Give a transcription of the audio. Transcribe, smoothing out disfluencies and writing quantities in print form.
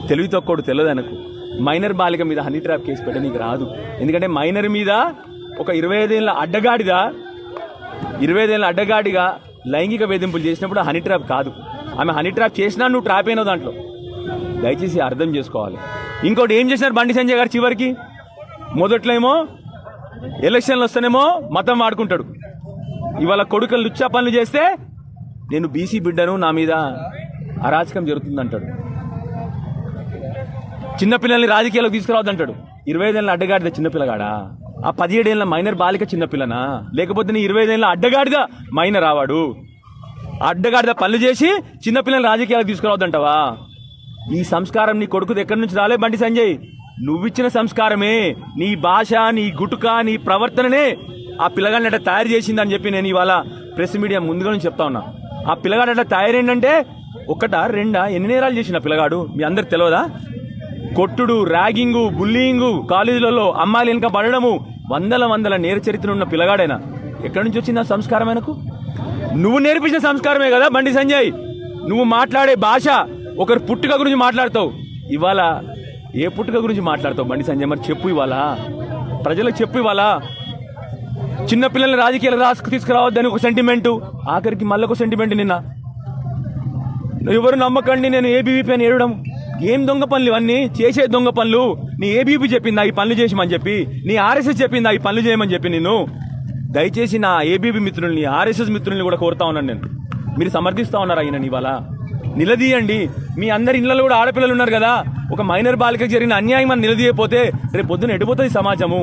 తెలివి తక్కువడు తెలియదు ఆయనకు. మైనర్ బాలిక మీద హనీ ట్రాప్ కేసు పెట్ట నీకు రాదు. ఎందుకంటే మైనర్ మీద ఒక 25 ఏళ్ళ అడ్డగాడిగా లైంగిక వేధింపులు చేసినప్పుడు హనీ ట్రాప్ కాదు. ఆమె హనీ ట్రాప్ చేసినా నువ్వు ట్రాప్ అయినావు దాంట్లో. దయచేసి అర్థం చేసుకోవాలి. ఇంకోటి ఏం చేసినారు బండి సంజయ్ గారు చివరికి? మొదట్లో ఏమో ఎలక్షన్లు వస్తేనేమో మతం వాడుకుంటాడు. ఇవాళ కొడుకులు లుచ్చా పనులు చేస్తే నేను బీసీ బిడ్డను, నా మీద అరాచకం జరుగుతుందంటాడు. చిన్నపిల్లల్ని రాజకీయాలకు తీసుకురావద్దంటాడు. 25 ఏళ్ళ అడ్డగాడిద చిన్నపిల్లగాడా? ఆ 17 ఏళ్ళ మైనర్ బాలిక చిన్నపిల్లనా? లేకపోతే నీ 25 ఏళ్ళ అడ్డగాడిద మైనర్ రావాడు? అడ్డగాడిద పనులు చేసి చిన్నపిల్లల్ని రాజకీయాలకు తీసుకురావద్దంటావా? ఈ సంస్కారం నీ కొడుకుది ఎక్కడి నుంచి రాలే బండి సంజయ్? నువ్విచ్చిన సంస్కారమే, నీ భాష, నీ గుటుక, నీ ప్రవర్తననే ఆ పిల్లగాడిని అట్లా తయారు చేసిందని చెప్పి నేను ఇవాళ ప్రెస్ మీడియా ముందుగా నుంచి చెప్తా ఉన్నా. ఆ పిల్లగాడు అట్లా తయారైందంటే ఒకటా రెండా ఎన్ని నేరాలు చేసిన పిల్లగాడు మీ అందరికి తెలియదా? కొట్టుడు, ర్యాగింగు, బుల్లింగు, కాలేజీలలో అమ్మాయిలు వెనుక పడడము, వందల నేర చరిత్ర ఉన్న పిల్లగాడైనా ఎక్కడి నుంచి వచ్చింది ఆ సంస్కారం ఆయనకు? నువ్వు నేర్పించిన సంస్కారమే కదా బండి సంజయ్. నువ్వు మాట్లాడే భాష ఒకరి పుట్టుక గురించి మాట్లాడతావు. ఇవాళ ఏ పుట్టుక గురించి మాట్లాడతావు బండి సంజయ్? మరి చెప్పు, ఇవాళ ప్రజలకు చెప్పు. ఇవాళ చిన్నపిల్లల్ని రాజకీయాలు తీసుకురావద్దని ఒక సెంటిమెంటు, ఆఖరికి మళ్ళొక సెంటిమెంట్. నిన్న ఎవరు నమ్మకండి నేను ఏబీవీపీ అని ఏడడం. ఏం దొంగ పనులు ఇవన్నీ? చేసే దొంగ పనులు. నీ ఏబీవీపీ చెప్పిందా ఈ పనులు చేసామని చెప్పి? నీ ఆర్ఎస్ఎస్ చెప్పిందా ఈ పనులు చేయమని చెప్పి? నేను దయచేసి నా ఏబీవీ మిత్రుల్ని, ఆర్ఎస్ఎస్ మిత్రుల్ని కూడా కోరుతా ఉన్నాను నేను. మీరు సమర్థిస్తా ఉన్నారు ఆయన ఇవాళ. నిలదీయండి. మీ అందరి ఇళ్లలో కూడా ఆడపిల్లలు ఉన్నారు కదా. ఒక మైనర్ బాలికకు జరిగిన అన్యాయం అని నిలదీయకపోతే రేపు పొద్దున ఎడిపోతుంది సమాజము.